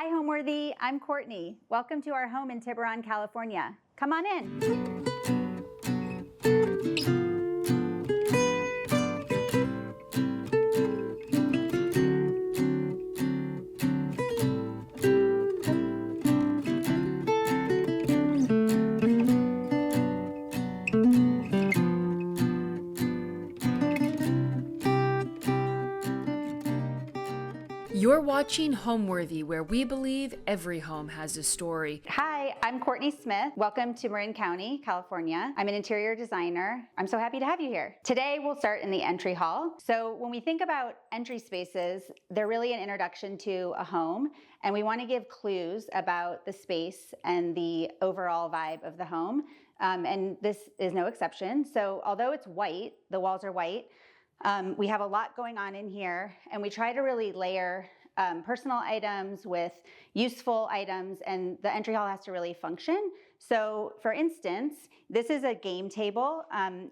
Hi, Homeworthy. I'm Courtney. Welcome to our home in Tiburon, California. Come on in. You're watching Homeworthy, where we believe every home has a story. Hi, I'm Courtney Smith. Welcome to Marin County, California. I'm an interior designer. I'm so happy to have you here. Today, we'll start in the entry hall. So when we think about entry spaces, they're really an introduction to a home, and we want to give clues about the space and the overall vibe of the home. And this is no exception. So although it's white, the walls are white, we have a lot going on in here, and we try to really layer personal items with useful items, and the entry hall has to really function. So for instance, this is a game table.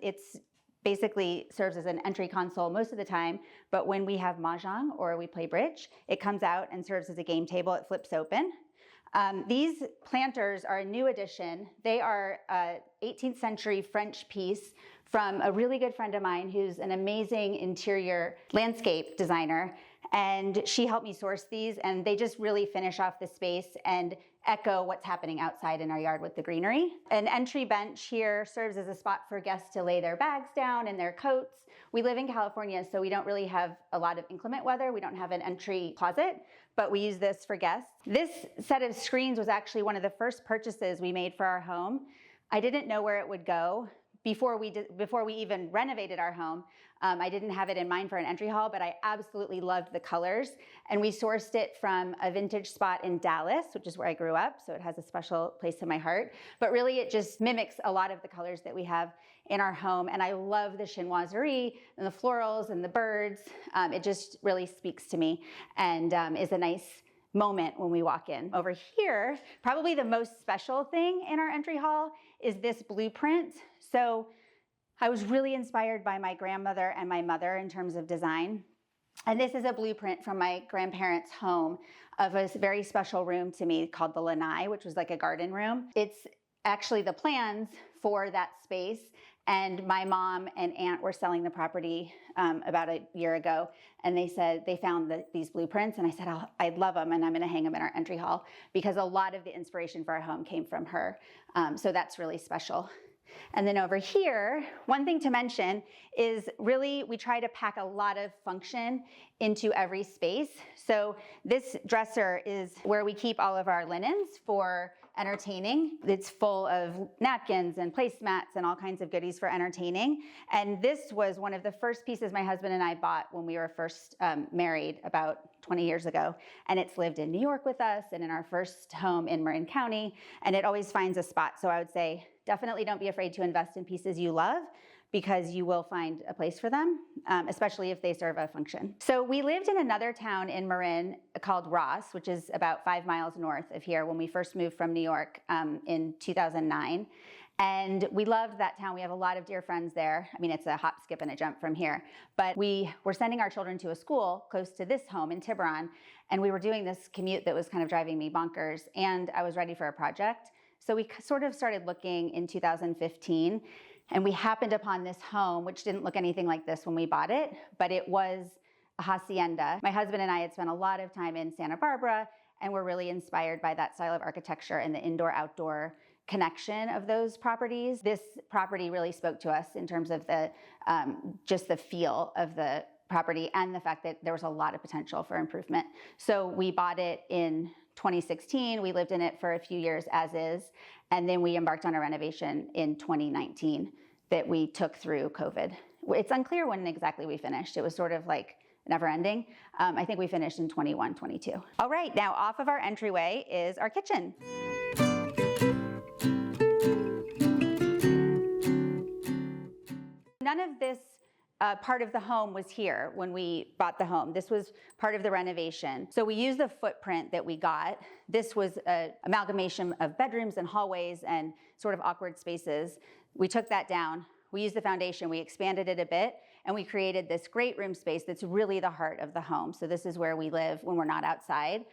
It's basically serves as an entry console most of the time, but when we have mahjong or we play bridge, it comes out and serves as a game table. It flips open. These planters are a new addition. They are an 18th century French piece from a really good friend of mine who's an amazing interior landscape designer. And she helped me source these, and they just really finish off the space and echo what's happening outside in our yard with the greenery. An entry bench here serves as a spot for guests to lay their bags down and their coats. We live in California, so we don't really have a lot of inclement weather. We don't have an entry closet, but we use this for guests. This set of screens was actually one of the first purchases we made for our home. I didn't know where it would go. Before we even renovated our home, I didn't have it in mind for an entry hall, but I absolutely loved the colors. And we sourced it from a vintage spot in Dallas, which is where I grew up, so it has a special place in my heart. But really, it just mimics a lot of the colors that we have in our home. And I love the chinoiserie and the florals and the birds. It just really speaks to me and is a nice moment when we walk in. Over here, probably the most special thing in our entry hall is this blueprint. So I was really inspired by my grandmother and my mother in terms of design. And this is a blueprint from my grandparents' home of a very special room to me called the lanai, which was like a garden room. It's actually the plans for that space. And my mom and aunt were selling the property about a year ago. And they said they found these blueprints. And I said, I'd love them. And I'm going to hang them in our entry hall because a lot of the inspiration for our home came from her. So that's really special. And then over here, one thing to mention is really we try to pack a lot of function into every space. So this dresser is where we keep all of our linens for entertaining. It's full of napkins and placemats and all kinds of goodies for entertaining. And this was one of the first pieces my husband and I bought when we were first married about 20 years ago. And it's lived in New York with us and in our first home in Marin County. And it always finds a spot. So I would say, definitely don't be afraid to invest in pieces you love because you will find a place for them, especially if they serve a function. So we lived in another town in Marin called Ross, which is about 5 miles north of here when we first moved from New York in 2009. And we loved that town. We have a lot of dear friends there. I mean, it's a hop, skip, and a jump from here. But we were sending our children to a school close to this home in Tiburon, and we were doing this commute that was kind of driving me bonkers, and I was ready for a project. So we sort of started looking in 2015, and we happened upon this home, which didn't look anything like this when we bought it, but it was a hacienda. My husband and I had spent a lot of time in Santa Barbara, and were really inspired by that style of architecture and the indoor-outdoor connection of those properties. This property really spoke to us in terms of the just the feel of the property and the fact that there was a lot of potential for improvement. So we bought it in 2016. We lived in it for a few years as is, and then we embarked on a renovation in 2019 that we took through COVID. It's unclear when exactly we finished. It was sort of like never ending. I think we finished in 21, 22. All right, now off of our entryway is our kitchen. None of this part of the home was here when we bought the home. This was part of the renovation. So we used the footprint that we got. This was an amalgamation of bedrooms and hallways and sort of awkward spaces. We took that down. We used the foundation. We expanded it a bit, and we created this great room space that's really the heart of the home. So this is where we live when we're not outside.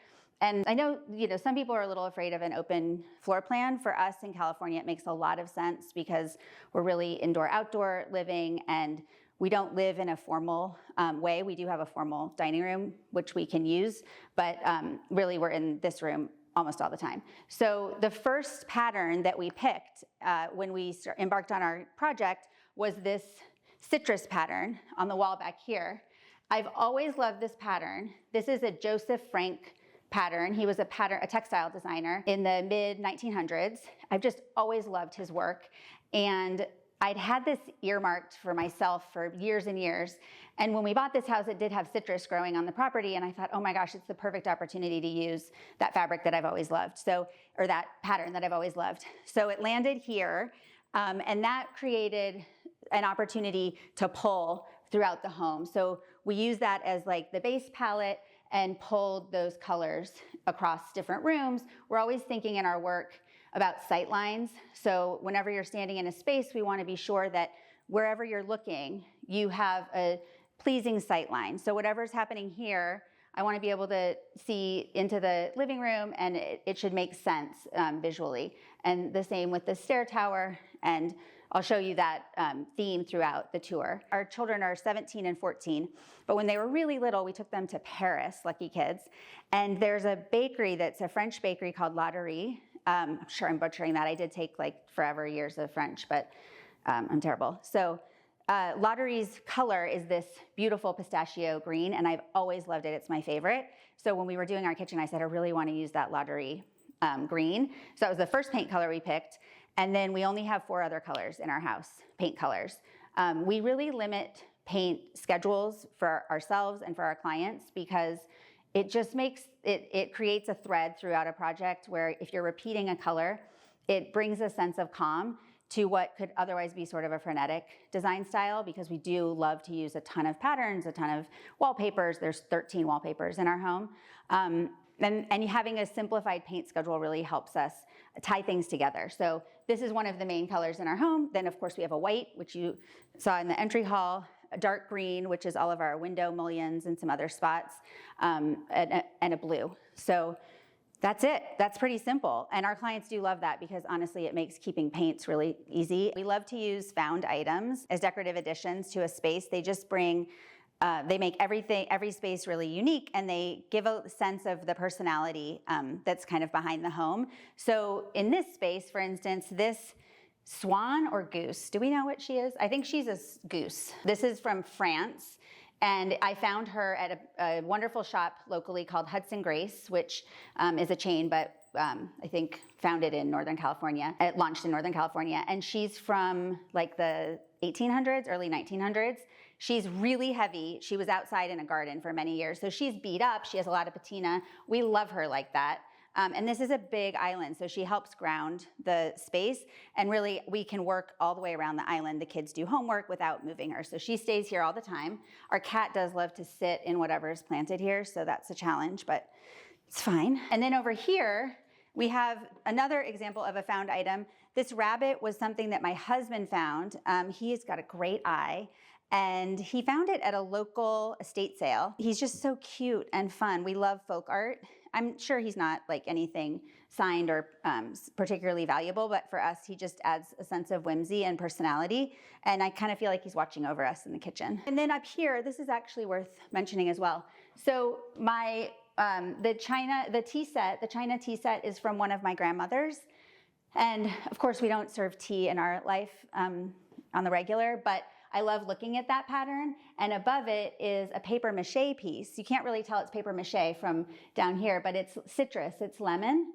And I know, some people are a little afraid of an open floor plan. For us in California, it makes a lot of sense because we're really indoor-outdoor living, and we don't live in a formal way. We do have a formal dining room, which we can use, but really we're in this room almost all the time. So the first pattern that we picked when we embarked on our project was this citrus pattern on the wall back here. I've always loved this pattern. This is a Joseph Frank pattern. He was a textile designer in the mid 1900s. I've just always loved his work. And I'd had this earmarked for myself for years and years. And when we bought this house, it did have citrus growing on the property. And I thought, oh my gosh, it's the perfect opportunity to use that fabric that I've always loved. Or that pattern that I've always loved. So it landed here. And that created an opportunity to pull throughout the home. So we use that as like the base palette and pulled those colors across different rooms. We're always thinking in our work about sight lines. So whenever you're standing in a space, we want to be sure that wherever you're looking, you have a pleasing sight line. So whatever's happening here, I want to be able to see into the living room, and it should make sense visually. And the same with the stair tower, and I'll show you that theme throughout the tour. Our children are 17 and 14, but when they were really little, we took them to Paris, lucky kids. And there's a bakery that's a French bakery called Latterie. I'm sure I'm butchering that. I did take like forever years of French, but I'm terrible. So Latterie's color is this beautiful pistachio green, and I've always loved it. It's my favorite. So when we were doing our kitchen, I said, I really want to use that Latterie green. So that was the first paint color we picked. And then we only have 4 other colors in our house, paint colors. We really limit paint schedules for ourselves and for our clients because it just makes, it creates a thread throughout a project where if you're repeating a color, it brings a sense of calm to what could otherwise be sort of a frenetic design style, because we do love to use a ton of patterns, a ton of wallpapers. There's 13 wallpapers in our home. And having a simplified paint schedule really helps us tie things together. So this is one of the main colors in our home. Then of course we have a white, which you saw in the entry hall, a dark green, which is all of our window mullions and some other spots, and a blue. So that's it. That's pretty simple. And our clients do love that because honestly, it makes keeping paints really easy. We love to use found items as decorative additions to a space. They just bring they make every space really unique, and they give a sense of the personality that's kind of behind the home. So in this space, for instance, this swan or goose, do we know what she is? I think she's a goose. This is from France, and I found her at a wonderful shop locally called Hudson Grace, which is a chain, but I think founded in Northern California. It launched in Northern California, and she's from like the 1800s, early 1900s. She's really heavy. She was outside in a garden for many years. So she's beat up. She has a lot of patina. We love her like that. And this is a big island, so she helps ground the space. And really, we can work all the way around the island. The kids do homework without moving her. So she stays here all the time. Our cat does love to sit in whatever's planted here, so that's a challenge, but it's fine. And then over here, we have another example of a found item. This rabbit was something that my husband found. He's got a great eye. And he found it at a local estate sale. He's just so cute and fun. We love folk art. I'm sure he's not like anything signed or particularly valuable, but for us, he just adds a sense of whimsy and personality. And I kind of feel like he's watching over us in the kitchen. And then up here, this is actually worth mentioning as well. So my, the China tea set is from one of my grandmothers. And of course, we don't serve tea in our life on the regular, but I love looking at that pattern, and above it is a paper mache piece. You can't really tell it's paper mache from down here, but it's citrus, it's lemon,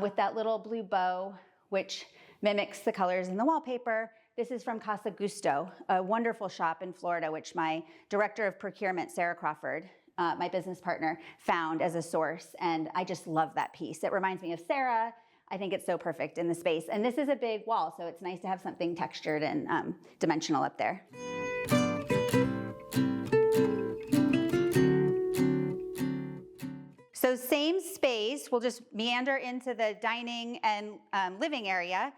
with that little blue bow, which mimics the colors in the wallpaper. This is from Casa Gusto, a wonderful shop in Florida, which my director of procurement, Sarah Crawford, my business partner, found as a source, and I just love that piece. It reminds me of Sarah. I think it's so perfect in the space. And this is a big wall, so it's nice to have something textured and dimensional up there. So same space, we'll just meander into the dining and living area.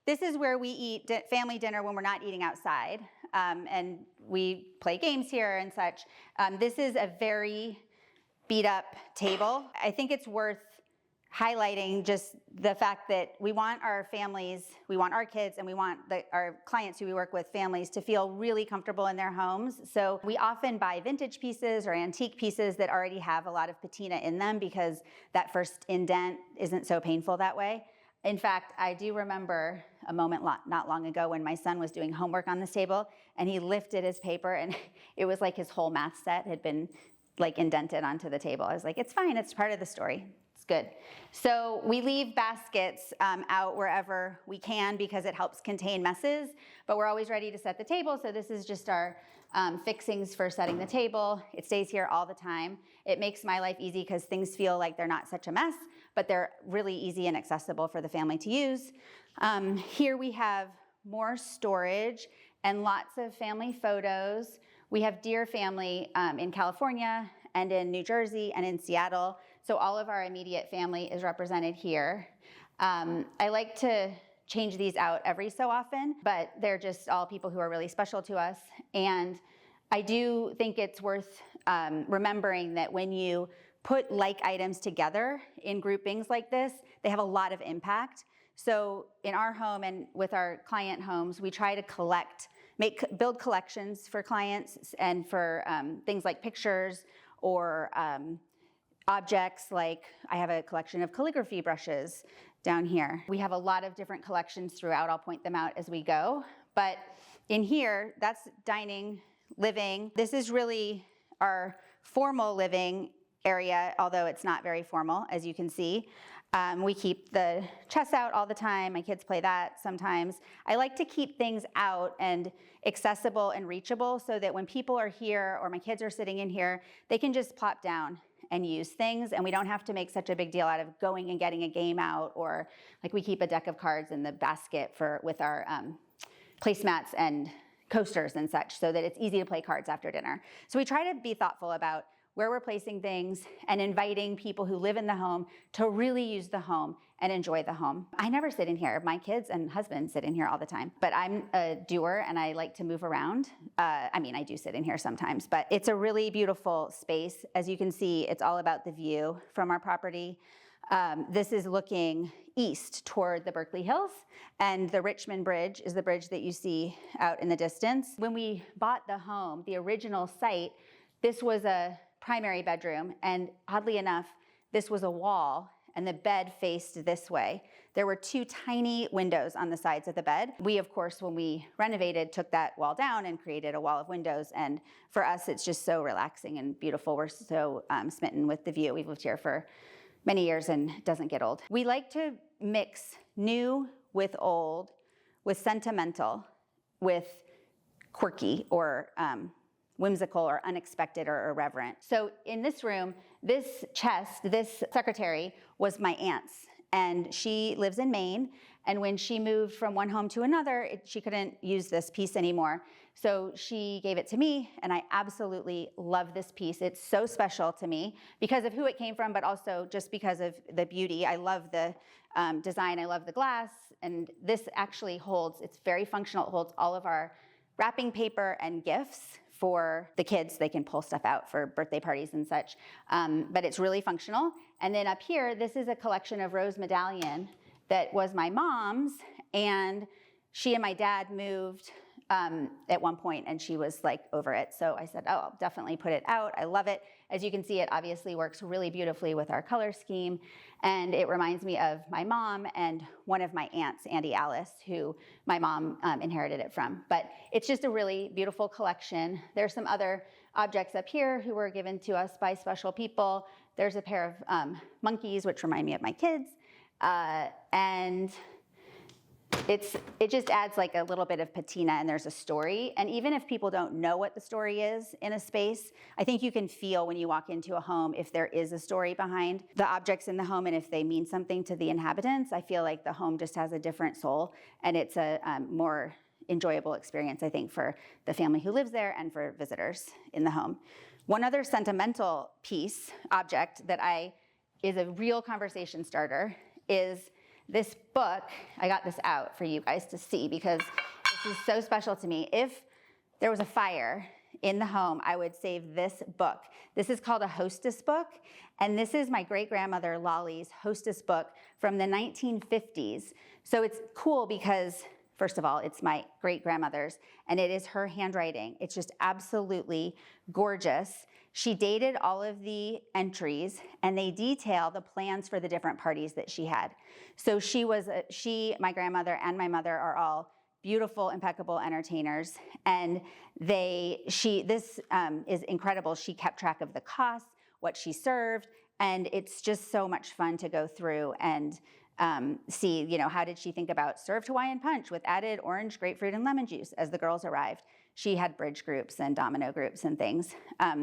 This is where we eat family dinner when we're not eating outside. And we play games here and such. This is a very beat up table. I think it's worth highlighting just the fact that we want our families, we want our kids, and we want our clients who we work with, families, to feel really comfortable in their homes. So we often buy vintage pieces or antique pieces that already have a lot of patina in them because that first indent isn't so painful that way. In fact, I do remember a moment not long ago when my son was doing homework on this table and he lifted his paper and it was like his whole math set had been like indented onto the table. I was like, it's fine, it's part of the story. It's good. So we leave baskets out wherever we can because it helps contain messes, but we're always ready to set the table. So this is just our fixings for setting the table. It stays here all the time. It makes my life easy because things feel like they're not such a mess, but they're really easy and accessible for the family to use. Here we have more storage and lots of family photos. We have dear family in California and in New Jersey and in Seattle. So all of our immediate family is represented here. I like to change these out every so often, but they're just all people who are really special to us. And I do think it's worth remembering that when you put like items together in groupings like this, they have a lot of impact. So in our home and with our client homes, we try to build collections for clients and for things like pictures or objects. Like I have a collection of calligraphy brushes down here. We have a lot of different collections throughout. I'll point them out as we go. But in here, that's dining, living. This is really our formal living area, although it's not very formal, as you can see. We keep the chess out all the time. My kids play that sometimes. I like to keep things out and accessible and reachable so that when people are here or my kids are sitting in here, they can just plop down and use things, and we don't have to make such a big deal out of going and getting a game out, or like we keep a deck of cards in the basket with our placemats and coasters and such so that it's easy to play cards after dinner. So we try to be thoughtful about where we're placing things and inviting people who live in the home to really use the home and enjoy the home. I never sit in here. My kids and husband sit in here all the time, but I'm a doer and I like to move around. I do sit in here sometimes, but it's a really beautiful space. As you can see, it's all about the view from our property. This is looking east toward the Berkeley Hills, and the Richmond Bridge is the bridge that you see out in the distance. When we bought the home, the original site, this was a primary bedroom, and oddly enough, this was a wall, and the bed faced this way. There were two tiny windows on the sides of the bed. We, of course, when we renovated, took that wall down and created a wall of windows, and for us, it's just so relaxing and beautiful. We're so smitten with the view. We've lived here for many years and it doesn't get old. We like to mix new with old, with sentimental, with quirky or whimsical or unexpected or irreverent. So in this room, this chest, this secretary was my aunt's, and she lives in Maine. And when she moved from one home to another, she couldn't use this piece anymore. So she gave it to me, and I absolutely love this piece. It's so special to me because of who it came from, but also just because of the beauty. I love the design, I love the glass, and this actually holds, it's very functional. It holds all of our wrapping paper and gifts for the kids. They can pull stuff out for birthday parties and such, but it's really functional. And then up here, this is a collection of rose medallion that was my mom's, and she and my dad moved at one point, and she was like over it. So I said, oh, I'll definitely put it out. I love it. As you can see, it obviously works really beautifully with our color scheme, and it reminds me of my mom and one of my aunts, Auntie Alice, who my mom inherited it from. But it's just a really beautiful collection. There's some other objects up here who were given to us by special people. There's a pair of monkeys, which remind me of my kids. And it just adds like a little bit of patina, and there's a story. And even if people don't know what the story is in a space, I think you can feel when you walk into a home if there is a story behind the objects in the home and if they mean something to the inhabitants. I feel like the home just has a different soul, and it's a more enjoyable experience, I think, for the family who lives there and for visitors in the home. One other sentimental object that is a real conversation starter is this book. I got this out for you guys to see because this is so special to me. If there was a fire in the home, I would save this book. This is called a hostess book, and this is my great-grandmother Lolly's hostess book from the 1950s. So it's cool because, first of all, it's my great-grandmother's, and it is her handwriting. It's just absolutely gorgeous. She dated all of the entries, and they detail the plans for the different parties that she had. So my grandmother and my mother are all beautiful, impeccable entertainers, and this is incredible. She kept track of the costs, what she served, and it's just so much fun to go through and see, how did she think about served Hawaiian punch with added orange, grapefruit, and lemon juice as the girls arrived. She had bridge groups and domino groups and things.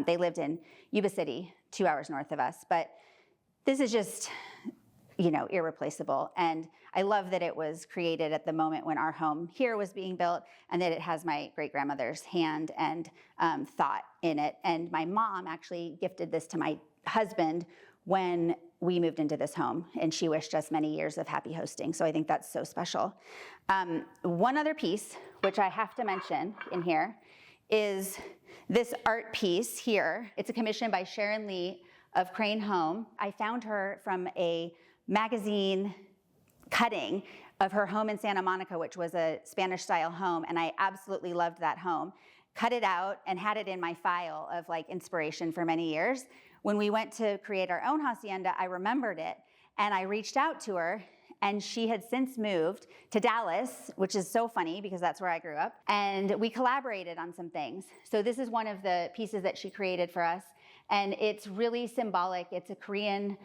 They lived in Yuba City, 2 hours north of us, but this is just, irreplaceable. And I love that it was created at the moment when our home here was being built, and that it has my great-grandmother's hand and thought in it. And my mom actually gifted this to my husband when we moved into this home, and she wished us many years of happy hosting. So I think that's so special. One other piece, which I have to mention in here, is this art piece here. It's a commission by Sharon Lee of Crane Home. I found her from a magazine cutting of her home in Santa Monica, which was a Spanish-style home, and I absolutely loved that home. Cut it out and had it in my file of inspiration for many years. When we went to create our own hacienda, I remembered it, and I reached out to her, and she had since moved to Dallas, which is so funny because that's where I grew up, and we collaborated on some things. So this is one of the pieces that she created for us, and it's really symbolic. It's a Korean,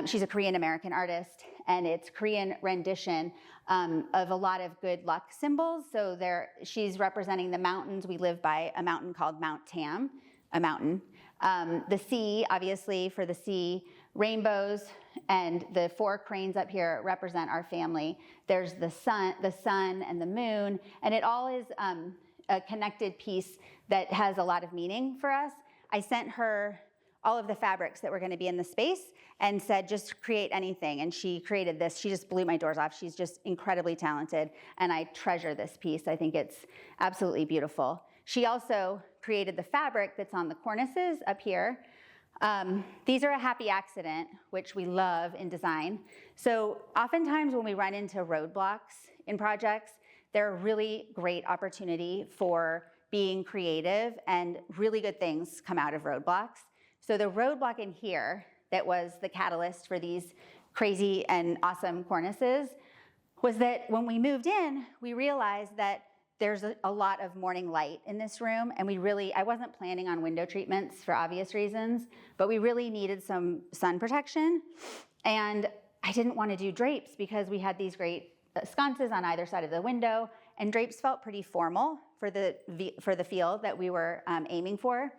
she's a Korean-American artist, and it's Korean rendition of a lot of good luck symbols. So she's representing the mountains. We live by a mountain called Mount Tam, a mountain. The sea, obviously, for the sea, rainbows, and the 4 cranes up here represent our family. There's the sun and the moon, and it all is a connected piece that has a lot of meaning for us. I sent her all of the fabrics that were going to be in the space and said, just create anything. And she created this. She just blew my doors off. She's just incredibly talented, and I treasure this piece. I think it's absolutely beautiful. She also created the fabric that's on the cornices up here. These are a happy accident, which we love in design. So oftentimes when we run into roadblocks in projects, they're a really great opportunity for being creative, and really good things come out of roadblocks. So the roadblock in here that was the catalyst for these crazy and awesome cornices was that when we moved in, we realized that there's a lot of morning light in this room, and I wasn't planning on window treatments for obvious reasons, but we really needed some sun protection, and I didn't want to do drapes because we had these great sconces on either side of the window, and drapes felt pretty formal for the feel that we were aiming for.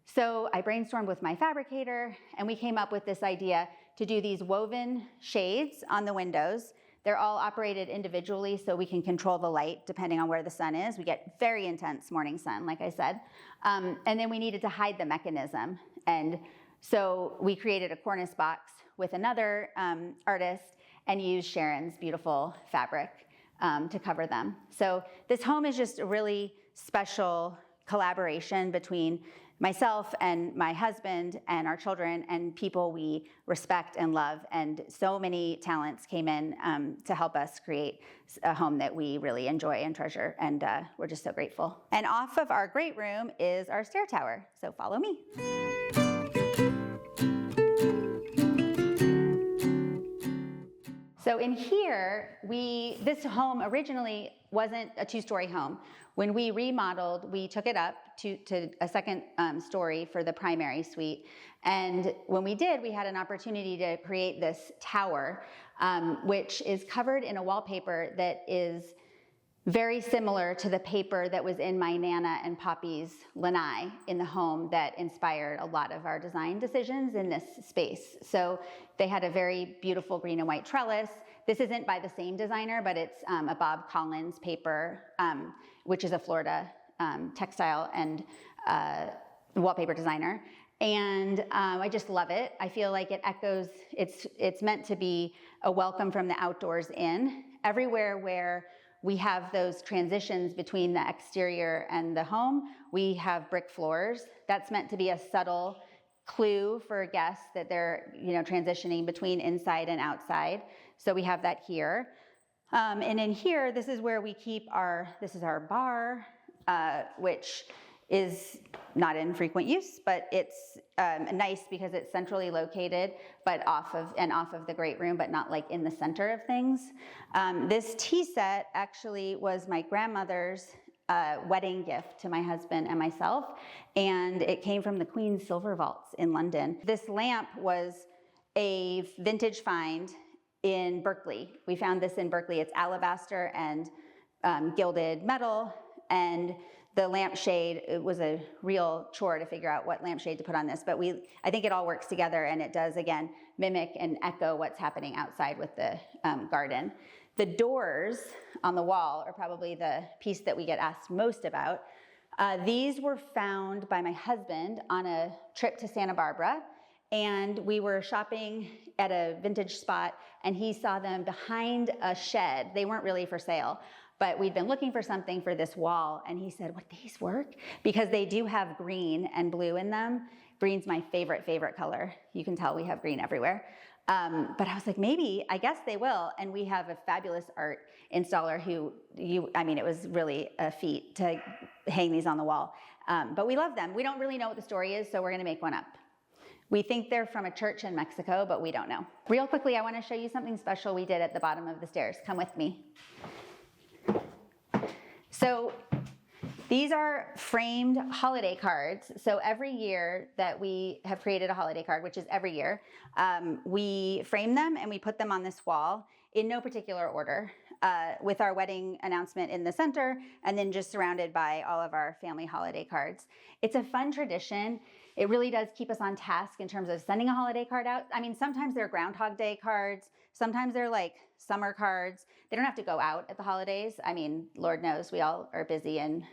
So I brainstormed with my fabricator, and we came up with this idea to do these woven shades on the windows. They're all operated individually, so we can control the light depending on where the sun is. We get very intense morning sun, like I said. And then we needed to hide the mechanism. And so we created a cornice box with another artist and used Sharon's beautiful fabric to cover them. So this home is just a really special collaboration between myself and my husband and our children and people we respect and love. And so many talents came in to help us create a home that we really enjoy and treasure. And we're just so grateful. And off of our great room is our stair tower. So follow me. So in here, this home originally wasn't a 2-story home. When we remodeled, we took it up to a second story for the primary suite. And when we did, we had an opportunity to create this tower, which is covered in a wallpaper that is very similar to the paper that was in my Nana and Poppy's lanai in the home that inspired a lot of our design decisions in this space. So they had a very beautiful green and white trellis. This isn't by the same designer, but it's a Bob Collins paper, which is a Florida textile and wallpaper designer. And I just love it. I feel like it echoes, it's meant to be a welcome from the outdoors in. Everywhere where we have those transitions between the exterior and the home. We have brick floors. That's meant to be a subtle clue for guests that they're, transitioning between inside and outside. So we have that here. And in here, this is where we keep this is our bar, which is not in frequent use, but it's nice because it's centrally located, but off of the great room, but not like in the center of things. This tea set actually was my grandmother's wedding gift to my husband and myself, and it came from the Queen's Silver Vaults in London. This lamp was a vintage find in Berkeley. We found this in Berkeley. It's alabaster and gilded metal, and the lampshade, it was a real chore to figure out what lampshade to put on this, but I think it all works together, and it does, again, mimic and echo what's happening outside with the garden. The doors on the wall are probably the piece that we get asked most about. These were found by my husband on a trip to Santa Barbara, and we were shopping at a vintage spot, and he saw them behind a shed. They weren't really for sale, but we'd been looking for something for this wall, and he said, would these work? Because they do have green and blue in them. Green's my favorite color. You can tell we have green everywhere. But I was like, maybe, I guess they will. And we have a fabulous art installer it was really a feat to hang these on the wall. But we love them. We don't really know what the story is, so we're gonna make one up. We think they're from a church in Mexico, but we don't know. Real quickly, I wanna show you something special we did at the bottom of the stairs. Come with me. So these are framed holiday cards. So every year that we have created a holiday card, which is every year, we frame them and we put them on this wall in no particular order, with our wedding announcement in the center, and then just surrounded by all of our family holiday cards. It's a fun tradition. It really does keep us on task in terms of sending a holiday card out. I mean, sometimes they're Groundhog Day cards. Sometimes they're like summer cards. They don't have to go out at the holidays. I mean, Lord knows we all are busy, and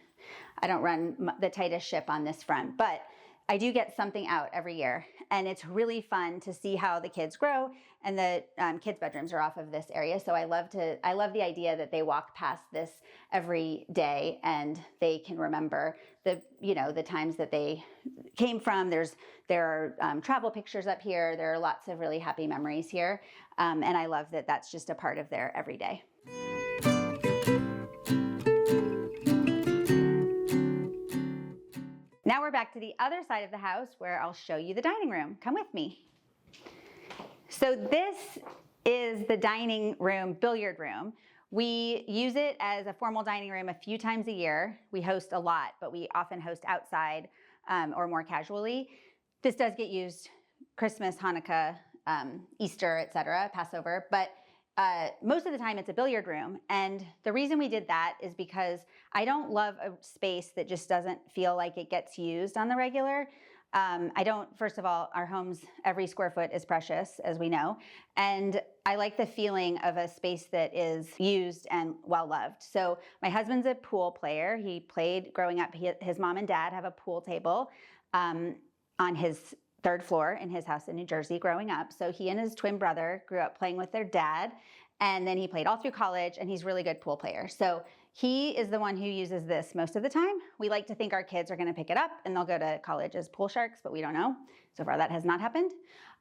I don't run the tightest ship on this front, but I do get something out every year, and it's really fun to see how the kids grow. And the kids' bedrooms are off of this area, so I love the idea that they walk past this every day and they can remember the times that they came from. There are travel pictures up here. There are lots of really happy memories here, and I love that that's just a part of their everyday. Now we're back to the other side of the house where I'll show you the dining room. Come with me. So this is the dining room, billiard room. We use it as a formal dining room a few times a year. We host a lot, but we often host outside or more casually. This does get used Christmas, Hanukkah, Easter, etc., Passover, but most of the time it's a billiard room. And the reason we did that is because I don't love a space that just doesn't feel like it gets used on the regular. First of all, our homes, every square foot is precious, as we know. And I like the feeling of a space that is used and well-loved. So my husband's a pool player. He played growing up. His mom and dad have a pool table on his third floor in his house in New Jersey growing up. So he and his twin brother grew up playing with their dad, and then he played all through college, and he's a really good pool player. So he is the one who uses this most of the time. We like to think our kids are gonna pick it up and they'll go to college as pool sharks, but we don't know. So far that has not happened.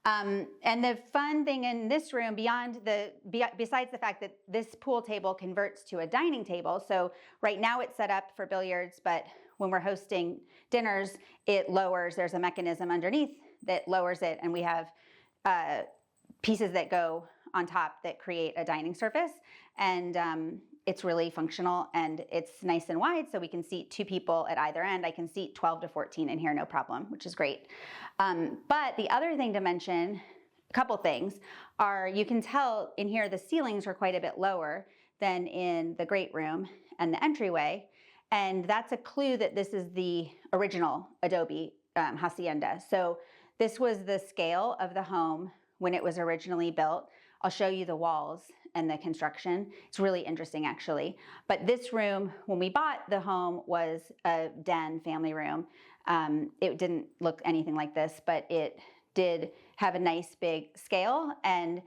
And the fun thing in this room, besides the fact that this pool table converts to a dining table, so right now it's set up for billiards, but when we're hosting dinners, it lowers, there's a mechanism underneath that lowers it, and we have pieces that go on top that create a dining surface. And it's really functional, and it's nice and wide, so we can seat 2 people at either end. I can seat 12 to 14 in here, no problem, which is great. But the other thing to mention, a couple things, are you can tell in here the ceilings are quite a bit lower than in the great room and the entryway. And that's a clue that this is the original adobe hacienda. So this was the scale of the home when it was originally built. I'll show you the walls and the construction. It's really interesting, actually. But this room, when we bought the home, was a den family room. It didn't look anything like this, but it did have a nice big scale, and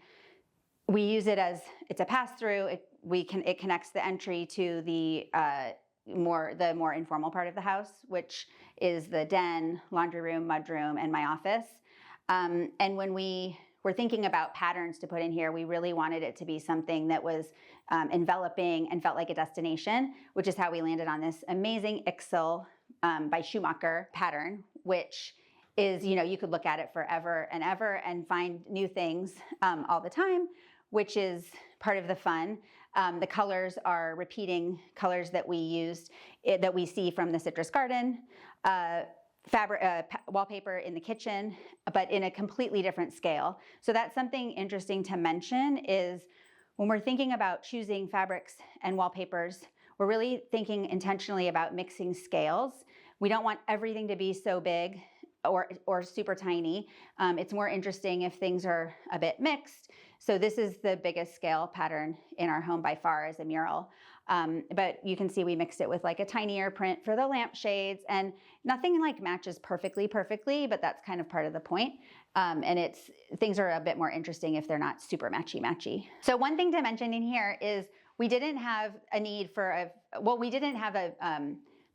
we use it as, it's a pass-through. it connects the entry to the more informal part of the house, which is the den, laundry room, mudroom, and my office. And when we were thinking about patterns to put in here, we really wanted it to be something that was enveloping and felt like a destination, which is how we landed on this amazing Ixel by Schumacher pattern, which is, you could look at it forever and ever and find new things all the time, which is part of the fun. The colors are repeating colors that we used, that we see from the citrus garden, fabric, wallpaper in the kitchen, but in a completely different scale. So that's something interesting to mention is when we're thinking about choosing fabrics and wallpapers, we're really thinking intentionally about mixing scales. We don't want everything to be so big or super tiny. It's more interesting if things are a bit mixed. So this is the biggest scale pattern in our home by far as a mural. But you can see we mixed it with like a tinier print for the lampshades, and nothing like matches perfectly, but that's kind of part of the point. And things are a bit more interesting if they're not super matchy. So one thing to mention in here is we didn't have a need for we didn't have a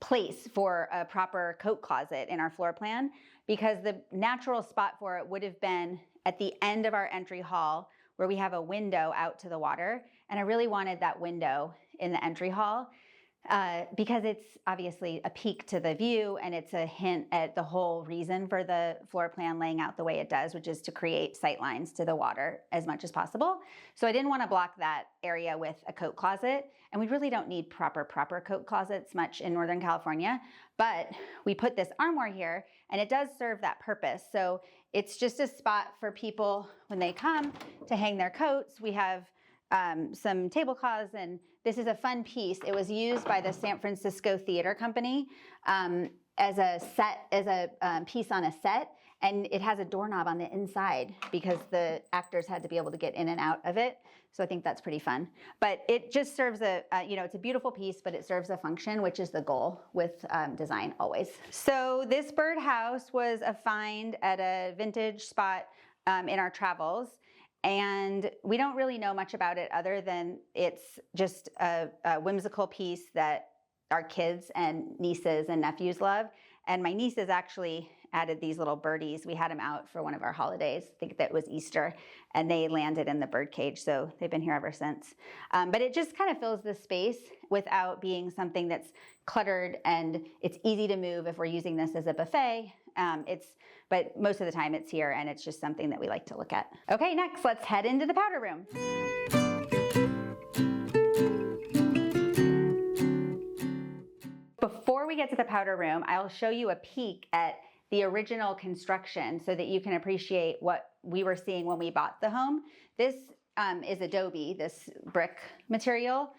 place for a proper coat closet in our floor plan, because the natural spot for it would have been at the end of our entry hall where we have a window out to the water. And I really wanted that window in the entry hall because it's obviously a peek to the view, and it's a hint at the whole reason for the floor plan laying out the way it does, which is to create sight lines to the water as much as possible. So I didn't want to block that area with a coat closet, and we really don't need proper coat closets much in Northern California, but we put this armoire here and it does serve that purpose. So it's just a spot for people when they come to hang their coats. We have some tablecloths, and this is a fun piece. It was used by the San Francisco Theater Company as a piece on a set, and it has a doorknob on the inside because the actors had to be able to get in and out of it. So I think that's pretty fun. But it just serves it's a beautiful piece, but it serves a function, which is the goal with design always. So this birdhouse was a find at a vintage spot in our travels. And we don't really know much about it other than it's just a whimsical piece that our kids and nieces and nephews love. And my nieces actually added these little birdies. We had them out for one of our holidays. I think that was Easter, and they landed in the bird cage. So they've been here ever since. But it just kind of fills the space without being something that's cluttered, and it's easy to move if we're using this as a buffet. But most of the time it's here, and it's just something that we like to look at. Okay, next, let's head into the powder room. Before we get to the powder room, I'll show you a peek at the original construction so that you can appreciate what we were seeing when we bought the home. This is adobe, this brick material.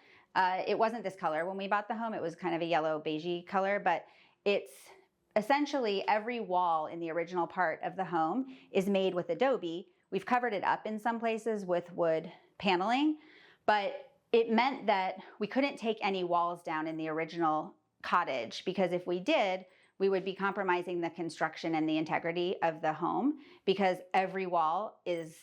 It wasn't this color when we bought the home. It was kind of a yellow beigey color, but it's essentially every wall in the original part of the home is made with adobe. We've covered it up in some places with wood paneling, but it meant that we couldn't take any walls down in the original cottage, because if we did, we would be compromising the construction and the integrity of the home, because every wall is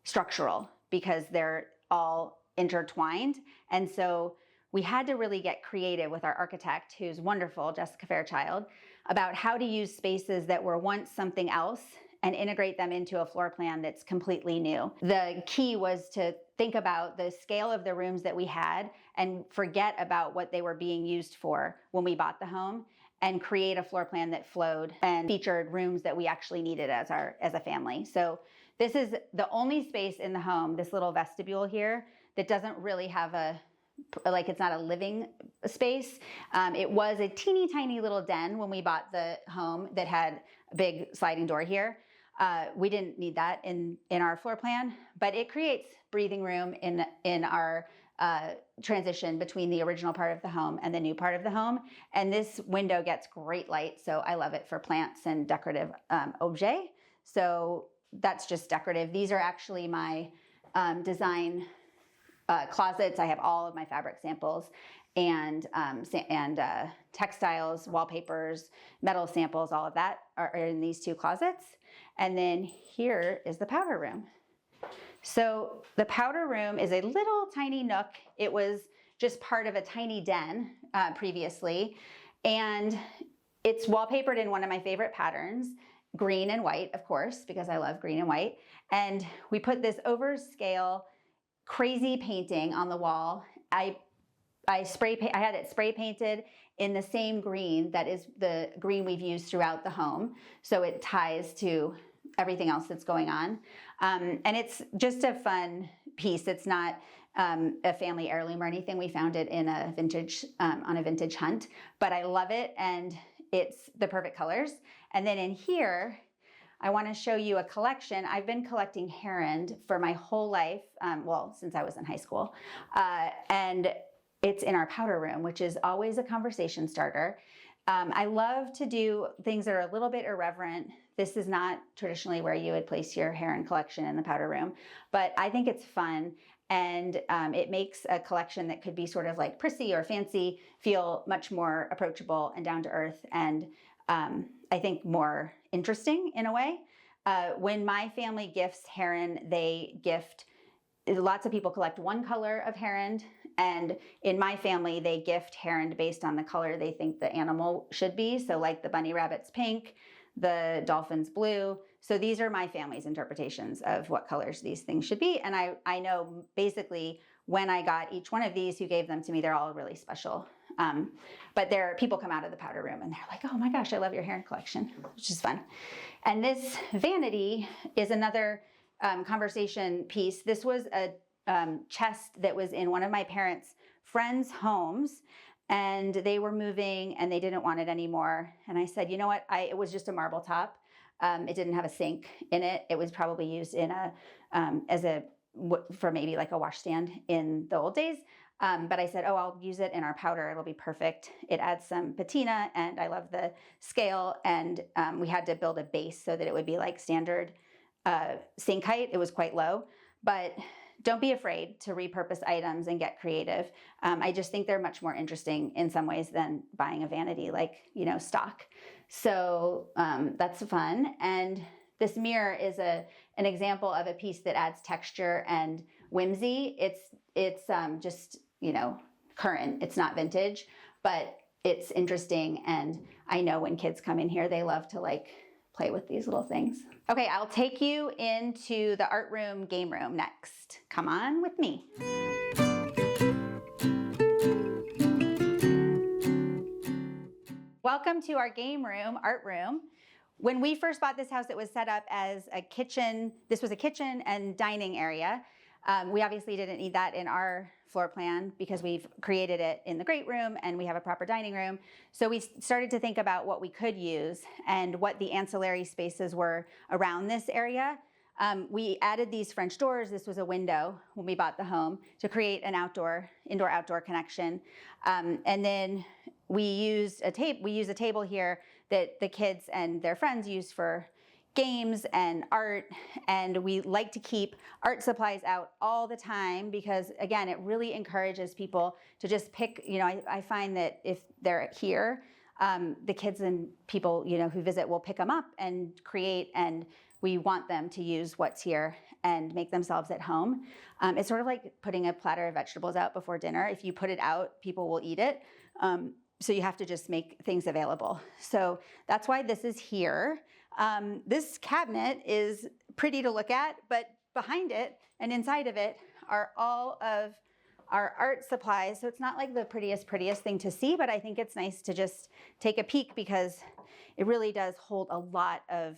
structural because they're all intertwined. And so we had to really get creative with our architect, who's wonderful, Jessica Fairchild, about how to use spaces that were once something else and integrate them into a floor plan that's completely new. The key was to think about the scale of the rooms that we had and forget about what they were being used for when we bought the home, and create a floor plan that flowed and featured rooms that we actually needed as a family. So this is the only space in the home, this little vestibule here, that doesn't really have it's not a living space. It was a teeny tiny little den when we bought the home that had a big sliding door here. We didn't need that in our floor plan, but it creates breathing room in our transition between the original part of the home and the new part of the home. And this window gets great light, so I love it for plants and decorative objet. So that's just decorative. These are actually my design closets. I have all of my fabric samples and textiles, wallpapers, metal samples, all of that are in these two closets. And then here is the powder room. So the powder room is a little tiny nook. It was just part of a tiny den previously. And it's wallpapered in one of my favorite patterns, green and white, of course, because I love green and white. And we put this overscale, crazy painting on the wall. I had it spray painted in the same green that is the green we've used throughout the home. So it ties to everything else that's going on. And it's just a fun piece. It's not a family heirloom or anything. We found it in a vintage, on a vintage hunt, but I love it. And it's the perfect colors. And then in here, I want to show you a collection. I've been collecting heron for my whole life, well, since I was in high school. And it's in our powder room, which is always a conversation starter. I love to do things that are a little bit irreverent. This is not traditionally where you would place your heron collection in the powder room, but I think it's fun. And it makes a collection that could be sort of like prissy or fancy feel much more approachable and down to earth, and I think more interesting in a way. When my family gifts heron, they gift, lots of people collect one color of heron, and in my family, they gift heron based on the color they think the animal should be. So like the bunny rabbit's pink, the dolphin's blue. So these are my family's interpretations of what colors these things should be. And I know basically when I got each one of these, who gave them to me, they're all really special. But people come out of the powder room and they're like, oh my gosh, I love your heron collection, which is fun. And this vanity is another conversation piece. This was a chest that was in one of my parents' friends' homes, and they were moving and they didn't want it anymore. And I said, you know what? It was just a marble top. It didn't have a sink in it. It was probably used in for maybe like a washstand in the old days. But I said, oh, I'll use it in our powder. It'll be perfect. It adds some patina, and I love the scale. And we had to build a base so that it would be like standard sink height. It was quite low, but don't be afraid to repurpose items and get creative. I just think they're much more interesting in some ways than buying a vanity like, stock. So that's fun. And this mirror is an example of a piece that adds texture and whimsy. It's just, current. It's not vintage, but it's interesting. And I know when kids come in here, they love to play with these little things. Okay, I'll take you into the art room, game room next. Come on with me. Welcome to our game room, art room. When we first bought this house, it was set up as a kitchen. This was a kitchen and dining area. We obviously didn't need that in our floor plan because we've created it in the great room and we have a proper dining room. So we started to think about what we could use and what the ancillary spaces were around this area. We added these French doors. This was a window when we bought the home to create an indoor-outdoor connection. And then we use a table here that the kids and their friends use for games and art, and we like to keep art supplies out all the time because, again, it really encourages people to just pick. I find that if they're here, the kids and people who visit will pick them up and create, and we want them to use what's here and make themselves at home. It's sort of like putting a platter of vegetables out before dinner. If you put it out, people will eat it. So you have to just make things available. So that's why this is here. This cabinet is pretty to look at, but behind it and inside of it are all of our art supplies. So it's not like the prettiest thing to see, but I think it's nice to just take a peek because it really does hold a lot of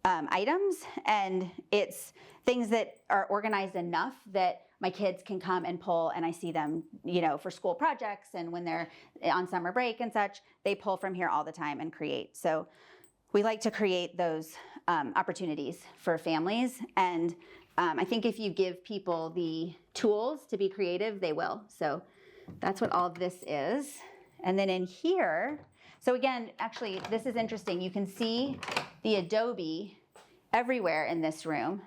items, and it's things that are organized enough that my kids can come and pull, and I see them, for school projects and when they're on summer break and such, they pull from here all the time and create. So we like to create those opportunities for families, and I think if you give people the tools to be creative, they will. So that's what all of this is. And then in here, so again, actually, this is interesting. You can see the adobe everywhere in this room.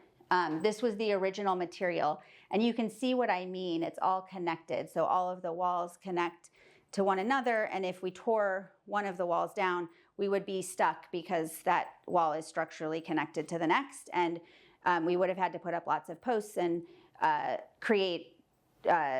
This was the original material, and you can see what I mean. It's all connected. So all of the walls connect to one another, and if we tore one of the walls down, we would be stuck because that wall is structurally connected to the next. And we would have had to put up lots of posts and create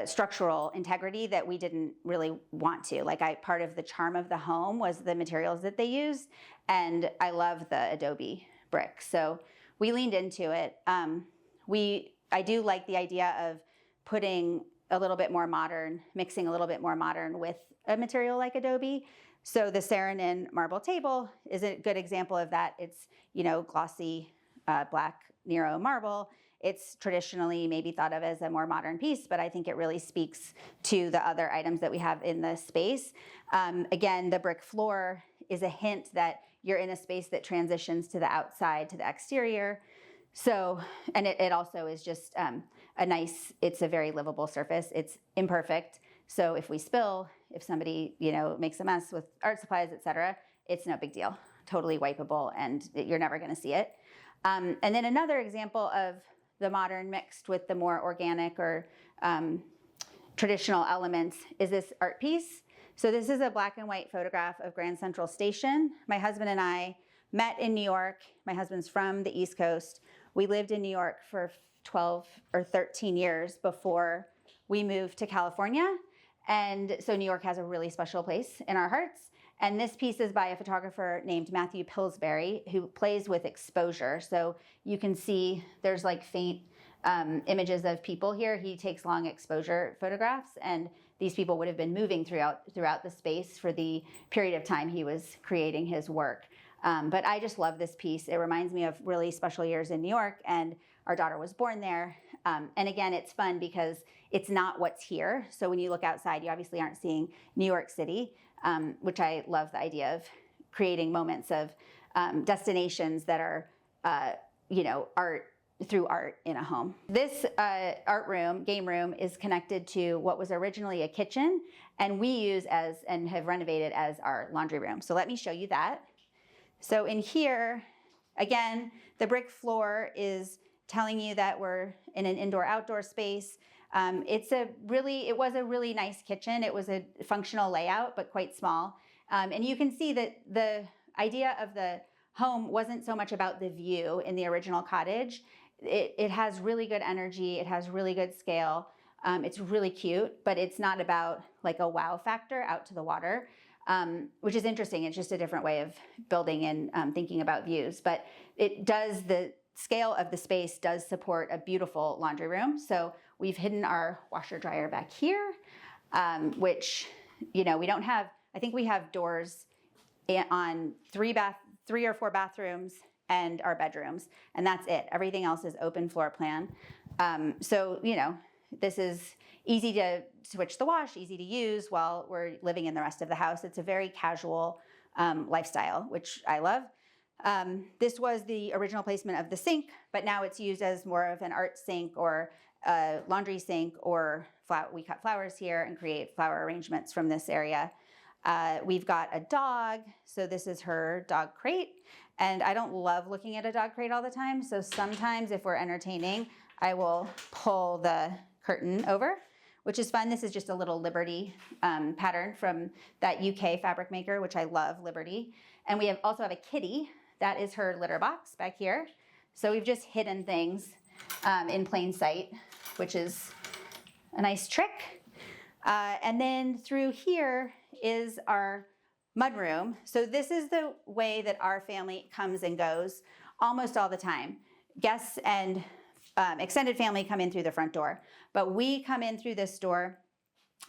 structural integrity that we didn't really want to. Part of the charm of the home was the materials that they used, and I love the adobe brick. So we leaned into it. I do like the idea of putting a little bit more modern, mixing a little bit more modern with a material like adobe. So the Saarinen marble table is a good example of that. It's, glossy black Nero marble. It's traditionally maybe thought of as a more modern piece, but I think it really speaks to the other items that we have in the space. Again, the brick floor is a hint that you're in a space that transitions to the outside, to the exterior. So, and it also is just it's a very livable surface. It's imperfect. So if we spill, if somebody, makes a mess with art supplies, et cetera, it's no big deal. Totally wipeable, and you're never going to see it. And then another example of the modern mixed with the more organic or traditional elements is this art piece. So this is a black and white photograph of Grand Central Station. My husband and I met in New York. My husband's from the East Coast. We lived in New York for 12 or 13 years before we moved to California. And so New York has a really special place in our hearts. And this piece is by a photographer named Matthew Pillsbury, who plays with exposure. So you can see there's faint images of people here. He takes long exposure photographs, and these people would have been moving throughout the space for the period of time he was creating his work. But I just love this piece. It reminds me of really special years in New York, and our daughter was born there. And again, it's fun because it's not what's here. So when you look outside, you obviously aren't seeing New York City, which I love the idea of creating moments of destinations that are, art through art in a home. This art room, game room, is connected to what was originally a kitchen, and we use and have renovated as our laundry room. So let me show you that. So in here, again, the brick floor is telling you that we're in an indoor-outdoor space. It was a really nice kitchen. It was a functional layout, but quite small. And you can see that the idea of the home wasn't so much about the view in the original cottage. It has really good energy. It has really good scale. It's really cute, but it's not about a wow factor out to the water, which is interesting. It's just a different way of building and thinking about views. But the scale of the space does support a beautiful laundry room. So we've hidden our washer dryer back here, which, we don't have. I think we have doors on 3 or 4 bathrooms and our bedrooms, and that's it. Everything else is open floor plan. So, this is easy to switch the wash, easy to use while we're living in the rest of the house. It's a very casual lifestyle, which I love. This was the original placement of the sink, but now it's used as more of an art sink or a laundry sink, or we cut flowers here and create flower arrangements from this area. We've got a dog, so this is her dog crate, and I don't love looking at a dog crate all the time, so sometimes if we're entertaining, I will pull the curtain over, which is fun. This is just a little Liberty pattern from that UK fabric maker, which I love, Liberty. And we also have a kitty. That is her litter box back here. So we've just hidden things in plain sight, which is a nice trick. And then through here is our mudroom. So this is the way that our family comes and goes almost all the time. Guests and extended family come in through the front door, but we come in through this door,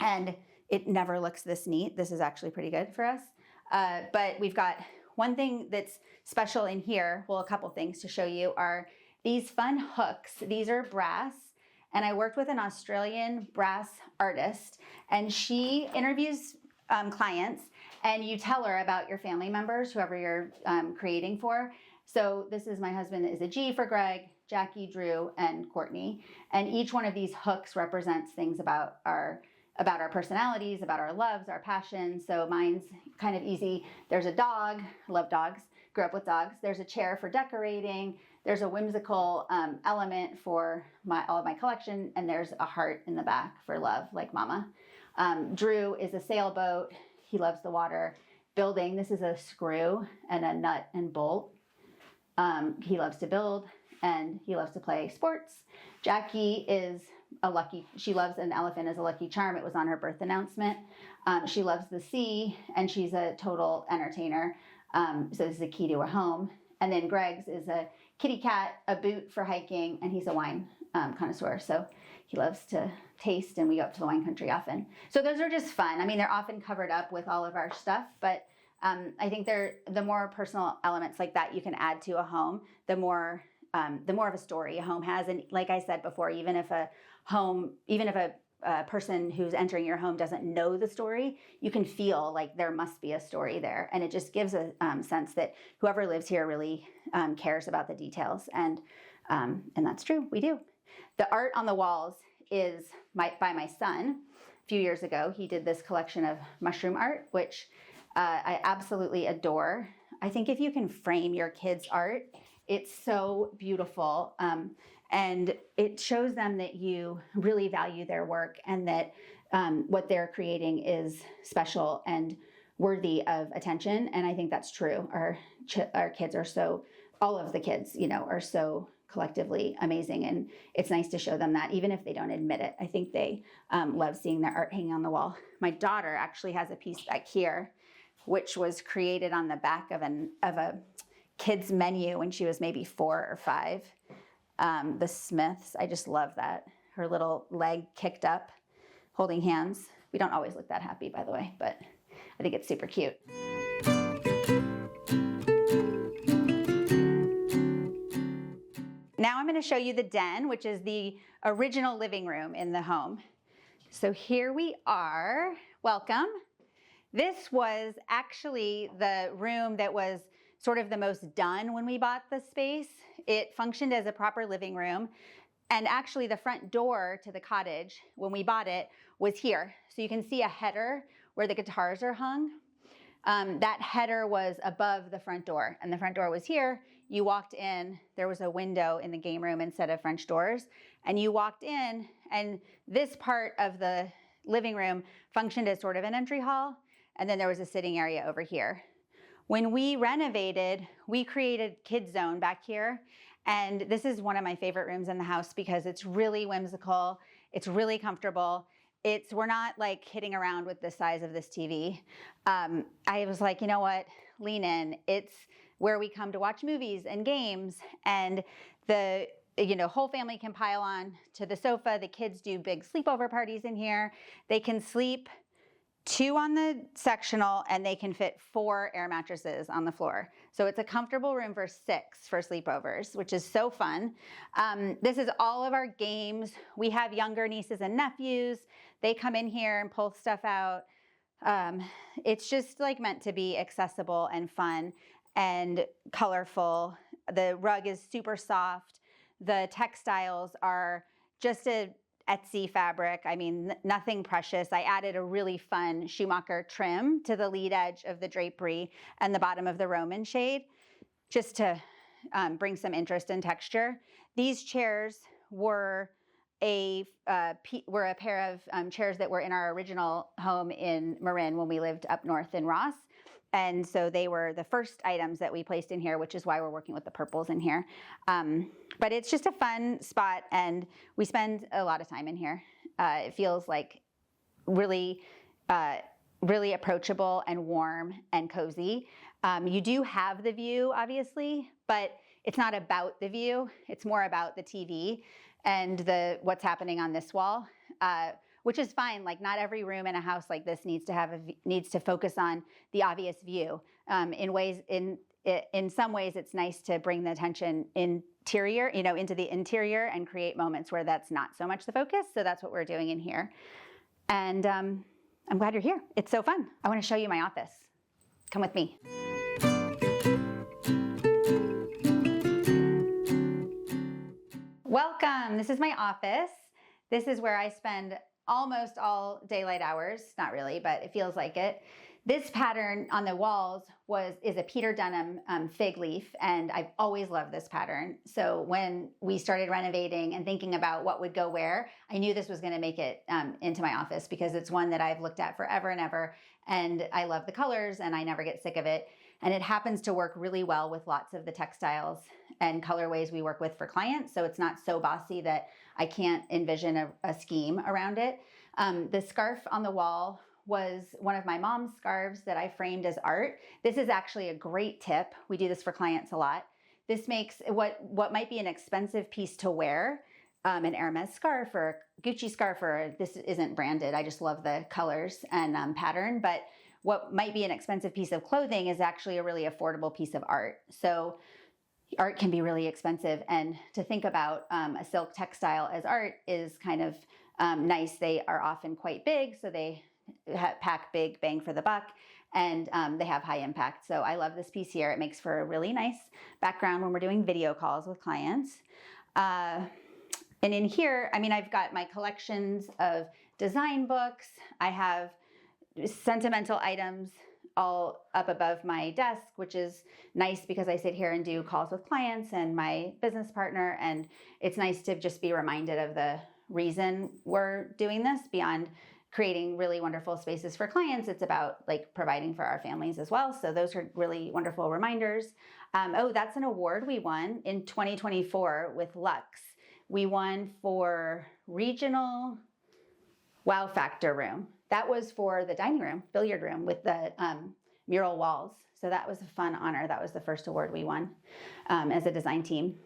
and it never looks this neat. This is actually pretty good for us. But we've got one thing that's special in here. Well, a couple things to show you are these fun hooks. These are brass, and I worked with an Australian brass artist, and she interviews clients, and you tell her about your family members, whoever you're creating for. So this is, my husband is a G for Greg, Jackie, Drew, and Courtney. And each one of these hooks represents things about our personalities, about our loves, our passions. So mine's kind of easy. There's a dog. I love dogs. Grew up with dogs. There's a chair for decorating. There's a whimsical element for all of my collection. And there's a heart in the back for love, like mama. Drew is a sailboat. He loves the water. Building, this is a screw and a nut and bolt. He loves to build. and he loves to play sports. Jackie is she loves an elephant as a lucky charm. It was on her birth announcement. She loves the sea, and she's a total entertainer. So this is a key to a home. And then Greg's is a kitty cat, a boot for hiking, and he's a wine connoisseur. So he loves to taste, and we go up to the wine country often. So those are just fun. I mean, they're often covered up with all of our stuff, but I think the more personal elements like that you can add to a home, the more of a story a home has. And like I said before, even if a person who's entering your home doesn't know the story, you can feel like there must be a story there. And it just gives a sense that whoever lives here really cares about the details. And that's true, we do. The art on the walls is by my son. A few years ago, he did this collection of mushroom art, which I absolutely adore. I think if you can frame your kids' art, it's so beautiful. And it shows them that you really value their work and that what they're creating is special and worthy of attention. And I think that's true. Our kids are all of the kids, are so collectively amazing. And it's nice to show them that, even if they don't admit it. I think they love seeing their art hanging on the wall. My daughter actually has a piece back here, which was created on the back of a kid's menu when she was maybe 4 or 5. The Smiths, I just love that. Her little leg kicked up, holding hands. We don't always look that happy, by the way, but I think it's super cute. Now I'm going to show you the den, which is the original living room in the home. So here we are. Welcome. This was actually the room that was sort of the most done when we bought the space. It functioned as a proper living room. And actually the front door to the cottage, when we bought it, was here. So you can see a header where the guitars are hung. That header was above the front door, and the front door was here. You walked in, there was a window in the game room instead of French doors, and you walked in, and this part of the living room functioned as sort of an entry hall, and then there was a sitting area over here. When we renovated, we created Kids Zone back here, and this is one of my favorite rooms in the house because it's really whimsical, it's really comfortable. We're not like kidding around with the size of this TV. I was like, you know what, lean in. It's where we come to watch movies and games, and the whole family can pile on to the sofa. The kids do big sleepover parties in here. They can sleep 2 on the sectional, and they can fit 4 air mattresses on the floor. So it's a comfortable room for 6 for sleepovers, which is so fun. This is all of our games. We have younger nieces and nephews. They come in here and pull stuff out. It's just like meant to be accessible and fun and colorful. The rug is super soft. The textiles are just a Etsy fabric. I mean, nothing precious. I added a really fun Schumacher trim to the lead edge of the drapery and the bottom of the Roman shade, just to bring some interest and texture. These chairs were a pair of chairs that were in our original home in Marin when we lived up north in Ross. And so they were the first items that we placed in here, which is why we're working with the purples in here. But it's just a fun spot, and we spend a lot of time in here. It feels like really approachable and warm and cozy. You do have the view, obviously, but it's not about the view. It's more about the TV and what's happening on this wall. Which is fine. Like, not every room in a house like this needs to focus on the obvious view. In some ways, it's nice to bring the attention into the interior and create moments where that's not so much the focus. So that's what we're doing in here. And I'm glad you're here. It's so fun. I want to show you my office. Come with me. Welcome. This is my office. This is where I spend almost all daylight hours. Not really, but it feels like it. This pattern on the walls is a Peter Dunham fig leaf, and I've always loved this pattern. So when we started renovating and thinking about what would go where, I knew this was going to make it into my office because it's one that I've looked at forever and ever, and I love the colors and I never get sick of it. And it happens to work really well with lots of the textiles and colorways we work with for clients. So it's not so bossy that I can't envision a scheme around it. The scarf on the wall was one of my mom's scarves that I framed as art. This is actually a great tip. We do this for clients a lot. This makes what might be an expensive piece to wear, an Hermes scarf or a Gucci scarf, or this isn't branded. I just love the colors and pattern. But what might be an expensive piece of clothing is actually a really affordable piece of art. So art can be really expensive. And to think about a silk textile as art is kind of nice. They are often quite big, so they pack big bang for the buck, and they have high impact. So I love this piece here. It makes for a really nice background when we're doing video calls with clients. And in here, I mean, I've got my collections of design books. I have sentimental items all up above my desk, which is nice because I sit here and do calls with clients and my business partner. And it's nice to just be reminded of the reason we're doing this beyond creating really wonderful spaces for clients. It's about like providing for our families as well. So those are really wonderful reminders. Oh, that's an award we won in 2024 with Lux. We won for Regional Wow Factor Room. That was for the dining room, billiard room with the mural walls. So that was a fun honor. That was the first award we won as a design team.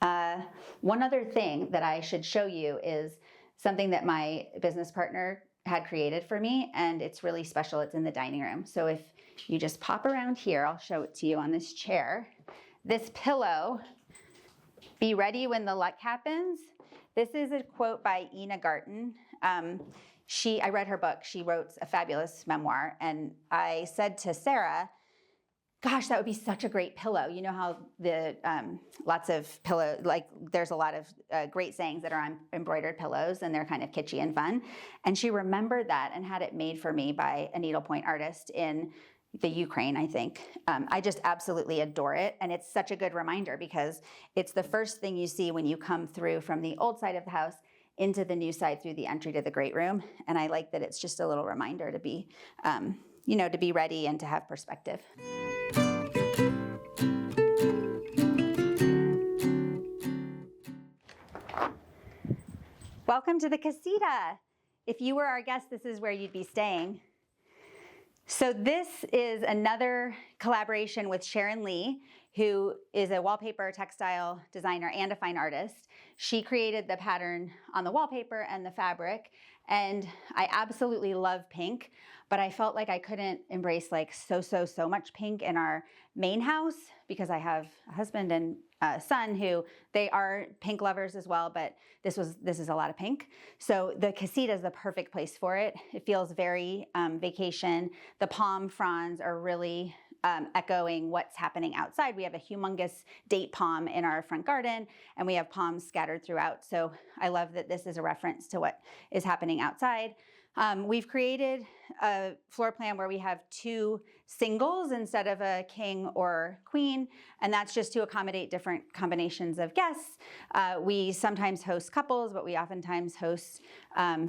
One other thing that I should show you is something that my business partner had created for me, and it's really special. It's in the dining room. So if you just pop around here, I'll show it to you on this chair. This pillow, be ready when the luck happens. This is a quote by Ina Garten. I read her book. She wrote a fabulous memoir, and I said to Sarah, gosh, that would be such a great pillow. You know how the lots of pillow, like there's a lot of great sayings that are on embroidered pillows, and they're kind of kitschy and fun. And she remembered that and had it made for me by a needlepoint artist in the Ukraine, I think. I just absolutely adore it. And it's such a good reminder because it's the first thing you see when you come through from the old side of the house into the new side through the entry to the great room. And I like that it's just a little reminder to be, to be ready and to have perspective. Welcome to the Casita. If you were our guest, this is where you'd be staying. So this is another collaboration with Sharon Lee, who is a wallpaper textile designer and a fine artist. She created the pattern on the wallpaper and the fabric, and I absolutely love pink, but I felt like I couldn't embrace like so much pink in our main house because I have a husband and a son who they are pink lovers as well, but this is a lot of pink. So the Casita is the perfect place for it. It feels very vacation. The palm fronds are really echoing what's happening outside. We have a humongous date palm in our front garden, and we have palms scattered throughout. So I love that this is a reference to what is happening outside. We've created a floor plan where we have two singles instead of a king or queen, and that's just to accommodate different combinations of guests. We sometimes host couples, but we oftentimes host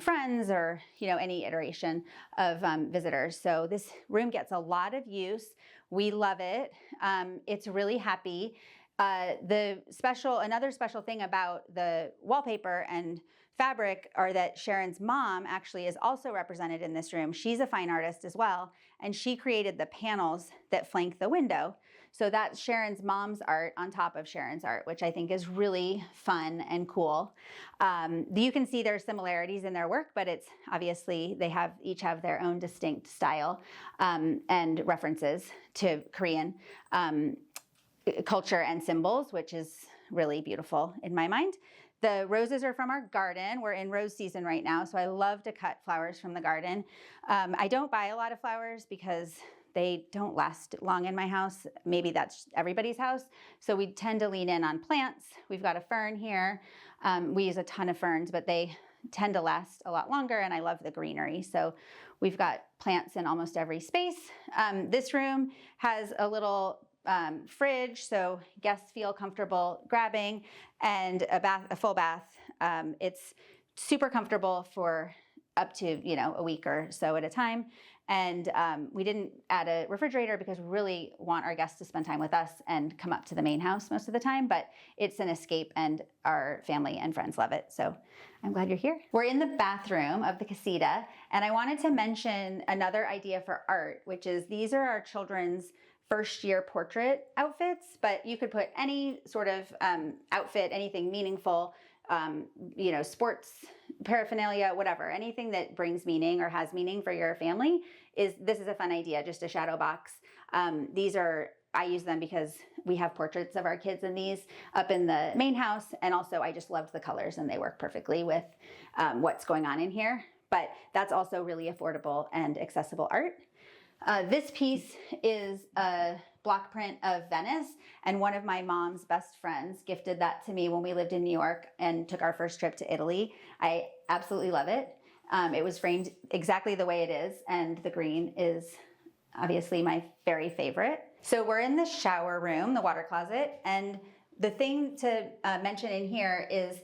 friends or any iteration of visitors. So this room gets a lot of use. We love it. It's really happy. Another special thing about the wallpaper and fabric are that Sharon's mom actually is also represented in this room. She's a fine artist as well, and she created the panels that flank the window. So that's Sharon's mom's art on top of Sharon's art, which I think is really fun and cool. You can see there's similarities in their work, but it's obviously they each have their own distinct style and references to Korean culture and symbols, which is really beautiful in my mind. The roses are from our garden. We're in rose season right now, so I love to cut flowers from the garden. I don't buy a lot of flowers because they don't last long in my house. Maybe that's everybody's house. So we tend to lean in on plants. We've got a fern here. We use a ton of ferns, but they tend to last a lot longer, and I love the greenery. So we've got plants in almost every space. This room has a little fridge, so guests feel comfortable grabbing, and a full bath. It's super comfortable for up to, a week or so at a time. And we didn't add a refrigerator because we really want our guests to spend time with us and come up to the main house most of the time, but it's an escape and our family and friends love it. So I'm glad you're here. We're in the bathroom of the Casita, and I wanted to mention another idea for art, which is these are our children's first year portrait outfits, but you could put any sort of outfit, anything meaningful, sports paraphernalia, whatever, anything that brings meaning or has meaning for your family this is a fun idea, just a shadow box. I use them because we have portraits of our kids in these up in the main house. And also I just loved the colors and they work perfectly with what's going on in here. But that's also really affordable and accessible art. This piece is a block print of Venice, and one of my mom's best friends gifted that to me when we lived in New York and took our first trip to Italy. I absolutely love it. It was framed exactly the way it is, and the green is obviously my very favorite. So we're in the shower room, the water closet, and the thing to mention in here is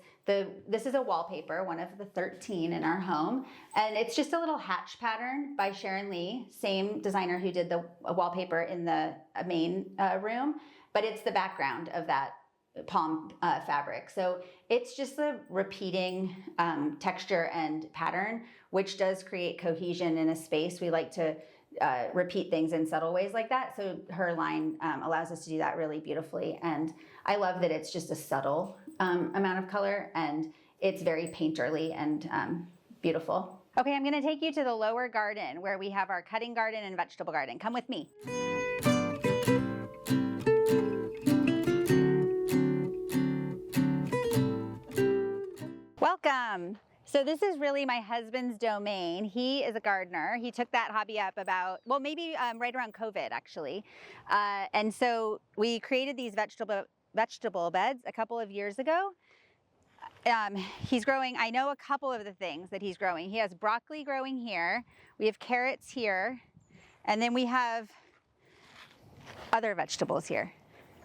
this is a wallpaper, one of the 13 in our home, and it's just a little hatch pattern by Sharon Lee, same designer who did the wallpaper in the main room, but it's the background of that palm fabric. So it's just a repeating texture and pattern, which does create cohesion in a space. We like to repeat things in subtle ways like that. So her line allows us to do that really beautifully. And I love that it's just a subtle amount of color, and it's very painterly and beautiful. Okay, I'm gonna take you to the lower garden where we have our cutting garden and vegetable garden. Come with me. Welcome. So this is really my husband's domain. He is a gardener. He took that hobby up maybe right around COVID, actually. And so we created these vegetable beds a couple of years ago. He's growing, I know a couple of the things that he's growing. He has broccoli growing here. We have carrots here. And then we have other vegetables here.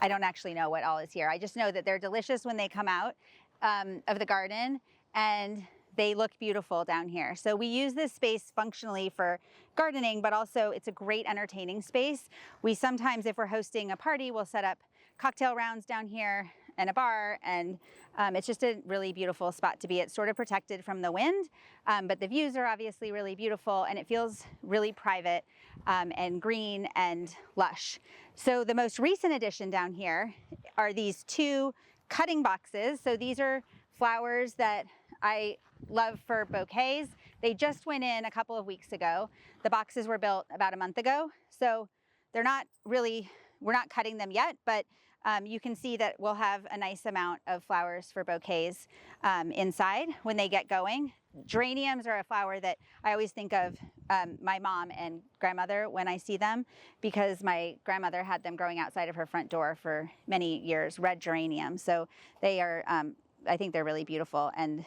I don't actually know what all is here. I just know that they're delicious when they come out of the garden, and they look beautiful down here. So we use this space functionally for gardening, but also it's a great entertaining space. We sometimes, if we're hosting a party, we'll set up cocktail rounds down here and a bar, and it's just a really beautiful spot to be. It's sort of protected from the wind, but the views are obviously really beautiful, and it feels really private and green and lush. So the most recent addition down here are these two cutting boxes. So these are flowers that I love for bouquets. They just went in a couple of weeks ago. The boxes were built about a month ago. So we're not cutting them yet, but you can see that we'll have a nice amount of flowers for bouquets inside when they get going. Geraniums are a flower that I always think of my mom and grandmother when I see them, because my grandmother had them growing outside of her front door for many years, red geraniums. So they are, I think they're really beautiful, and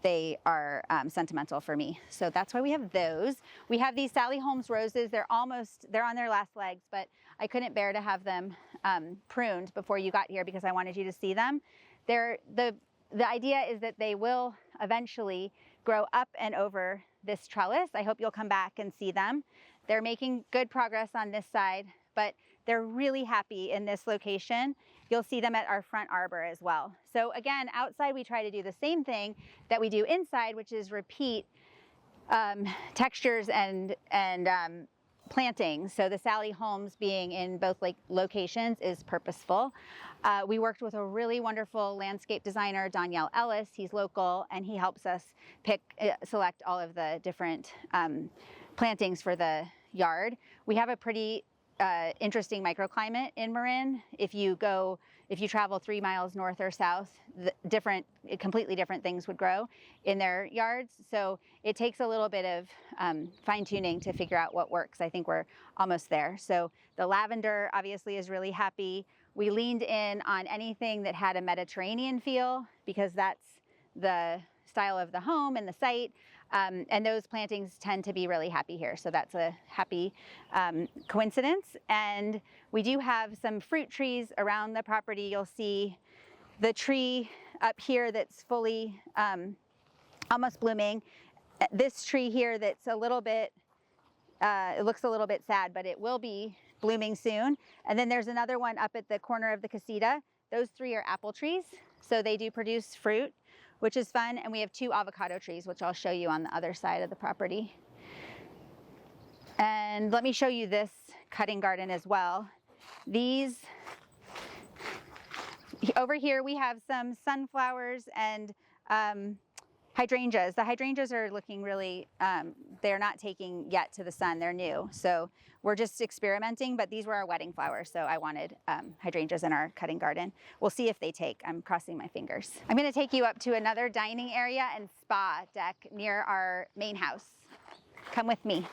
they are sentimental for me. So that's why we have those. We have these Sally Holmes roses. They're on their last legs, but I couldn't bear to have them pruned before you got here because I wanted you to see them. The idea is that they will eventually grow up and over this trellis. I hope you'll come back and see them. They're making good progress on this side, but they're really happy in this location. You'll see them at our front arbor as well. So again, outside we try to do the same thing that we do inside, which is repeat textures and plantings. So the Sally Holmes being in both locations is purposeful. We worked with a really wonderful landscape designer, Danielle Ellis. He's local, and he helps us select all of the different plantings for the yard. We have a pretty interesting microclimate in Marin. If you travel 3 miles north or south, completely different things would grow in their yards. So it takes a little bit of fine tuning to figure out what works. I think we're almost there. So the lavender obviously is really happy. We leaned in on anything that had a Mediterranean feel because that's the style of the home and the site. And those plantings tend to be really happy here. So that's a happy coincidence. And we do have some fruit trees around the property. You'll see the tree up here that's fully almost blooming this tree here that's a little bit, it looks a little bit sad, but it will be blooming soon. And then there's another one up at the corner of the Casita. Those 3 are apple trees, so they do produce fruit, which is fun. And we have 2 avocado trees, which I'll show you on the other side of the property. And let me show you this cutting garden as well. These, over here we have some sunflowers and hydrangeas. The hydrangeas are looking really, they're not taking yet to the sun, they're new. So we're just experimenting, but these were our wedding flowers. So I wanted hydrangeas in our cutting garden. We'll see if they take, I'm crossing my fingers. I'm gonna take you up to another dining area and spa deck near our main house. Come with me.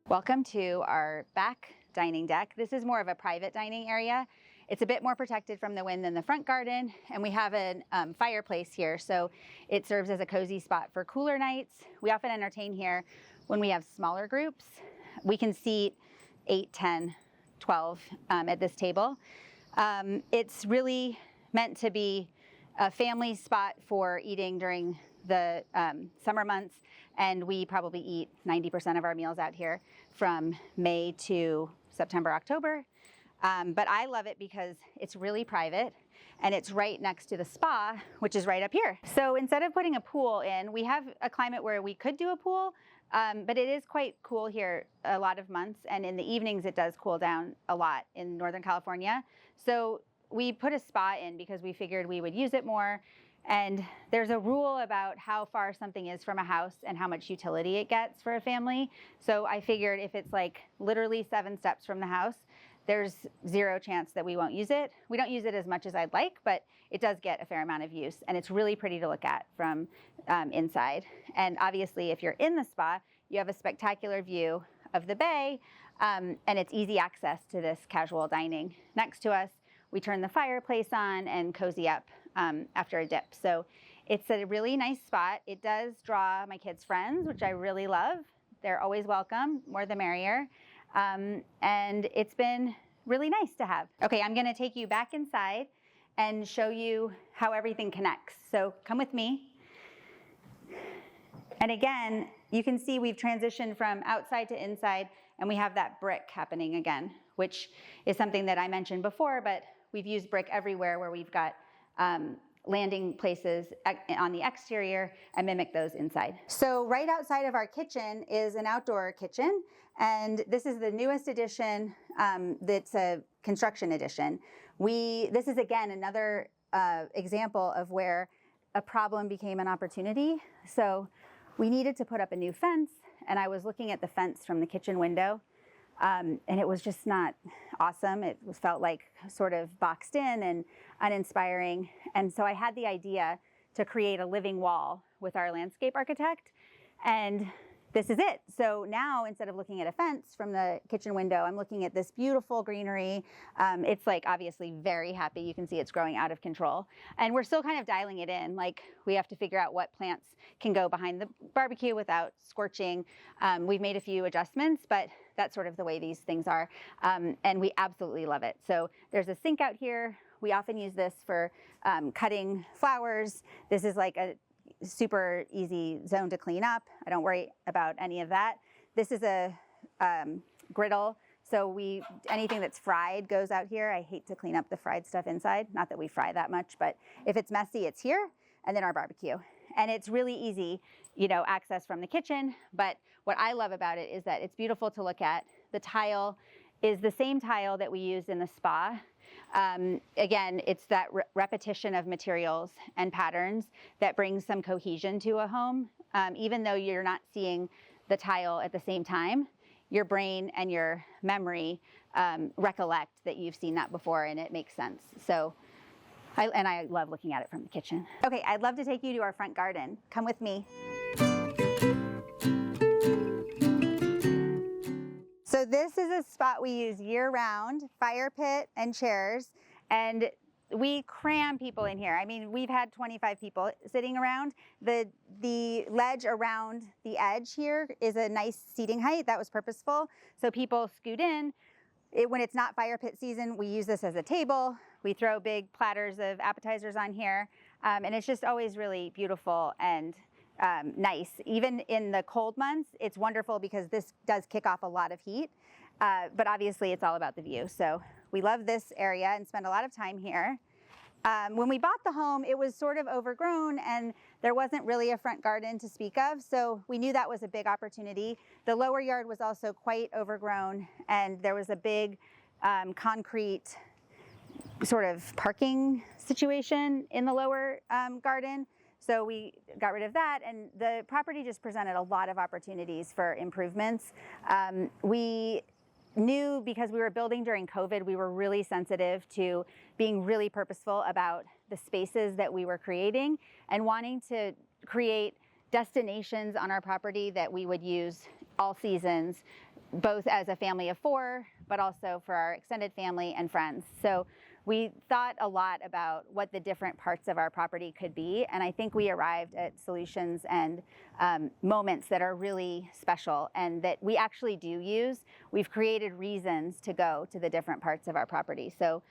Welcome to our back dining deck. This is more of a private dining area. It's a bit more protected from the wind than the front garden, and we have a fireplace here, so it serves as a cozy spot for cooler nights. We often entertain here when we have smaller groups. We can seat 8, 10, 12 at this table. It's really meant to be a family spot for eating during the summer months, and we probably eat 90% of our meals out here from May to September, October. But I love it because it's really private and it's right next to the spa, which is right up here. So instead of putting a pool in, we have a climate where we could do a pool, but it is quite cool here a lot of months, and in the evenings it does cool down a lot in Northern California. So we put a spa in because we figured we would use it more. And there's a rule about how far something is from a house and how much utility it gets for a family. So I figured if it's like literally 7 steps from the house, there's 0 chance that we won't use it. We don't use it as much as I'd like, but it does get a fair amount of use, and it's really pretty to look at from inside. And obviously, if you're in the spa, you have a spectacular view of the bay, and it's easy access to this casual dining. Next to us, we turn the fireplace on and cozy up after a dip. So it's a really nice spot. It does draw my kids' friends, which I really love. They're always welcome, more the merrier. And it's been really nice to have. Okay, I'm gonna take you back inside and show you how everything connects. So come with me. And again, you can see we've transitioned from outside to inside, and we have that brick happening again, which is something that I mentioned before, but we've used brick everywhere where we've got landing places on the exterior and mimic those inside. So right outside of our kitchen is an outdoor kitchen, and this is the newest addition. That's a construction addition. This is again another example of where a problem became an opportunity. So we needed to put up a new fence, and I was looking at the fence from the kitchen window, and it was just not awesome. It felt like sort of boxed in and uninspiring. And so I had the idea to create a living wall with our landscape architect, and this is it. So now instead of looking at a fence from the kitchen window, I'm looking at this beautiful greenery. It's like obviously very happy. You can see it's growing out of control. And we're still kind of dialing it in. Like we have to figure out what plants can go behind the barbecue without scorching. We've made a few adjustments, but that's sort of the way these things are. And we absolutely love it. So there's a sink out here. We often use this for cutting flowers. This is like a super easy zone to clean up. I don't worry about any of that. This is a griddle. So anything that's fried goes out here. I hate to clean up the fried stuff inside. Not that we fry that much, but if it's messy, it's here. And then our barbecue. And it's really easy, access from the kitchen. But what I love about it is that it's beautiful to look at. The tile is the same tile that we used in the spa. Again, it's that repetition of materials and patterns that brings some cohesion to a home. Even though you're not seeing the tile at the same time, your brain and your memory recollect that you've seen that before, and it makes sense. So, I love looking at it from the kitchen. Okay, I'd love to take you to our front garden. Come with me. So this is a spot we use year-round, fire pit and chairs, and we cram people in here. I mean, we've had 25 people sitting around. The ledge around the edge here is a nice seating height. That was purposeful. So people scoot in. When it's not fire pit season, we use this as a table. We throw big platters of appetizers on here, and it's just always really beautiful and nice. Even in the cold months, it's wonderful because this does kick off a lot of heat, but obviously it's all about the view. So we love this area and spend a lot of time here. When we bought the home, it was sort of overgrown and there wasn't really a front garden to speak of, so we knew that was a big opportunity. The lower yard was also quite overgrown and there was a big concrete sort of parking situation in the lower garden. So we got rid of that, and the property just presented a lot of opportunities for improvements. We knew, because we were building during COVID, we were really sensitive to being really purposeful about the spaces that we were creating and wanting to create destinations on our property that we would use all seasons, both as a family of 4, but also for our extended family and friends. So we thought a lot about what the different parts of our property could be, and I think we arrived at solutions and moments that are really special and that we actually do use. We've created reasons to go to the different parts of our property, so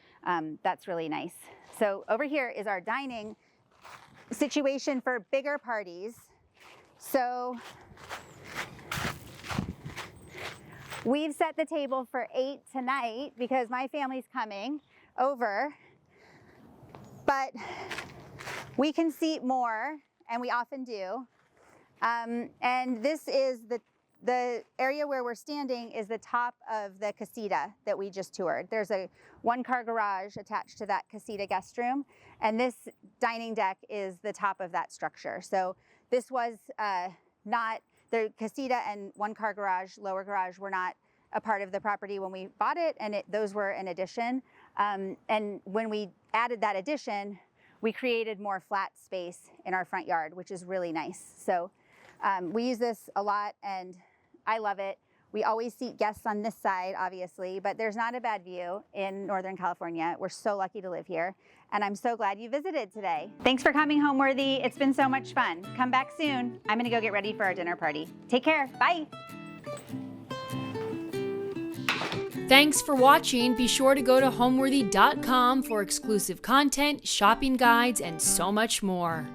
that's really nice. So over here is our dining situation for bigger parties. So we've set the table for 8 tonight because my family's coming over, but we can seat more, and we often do. And this is the area where we're standing is the top of the Casita that we just toured. There's a 1-car garage attached to that Casita guest room, and this dining deck is the top of that structure. So this was not, the Casita and 1-car garage, lower garage, were not a part of the property when we bought it, and those were an addition. And when we added that addition, we created more flat space in our front yard, which is really nice. So we use this a lot, and I love it. We always seat guests on this side, obviously, but there's not a bad view in Northern California. We're so lucky to live here, and I'm so glad you visited today. Thanks for coming, Homeworthy. It's been so much fun. Come back soon. I'm gonna go get ready for our dinner party. Take care, bye. Thanks for watching. Be sure to go to homeworthy.com for exclusive content, shopping guides, and so much more.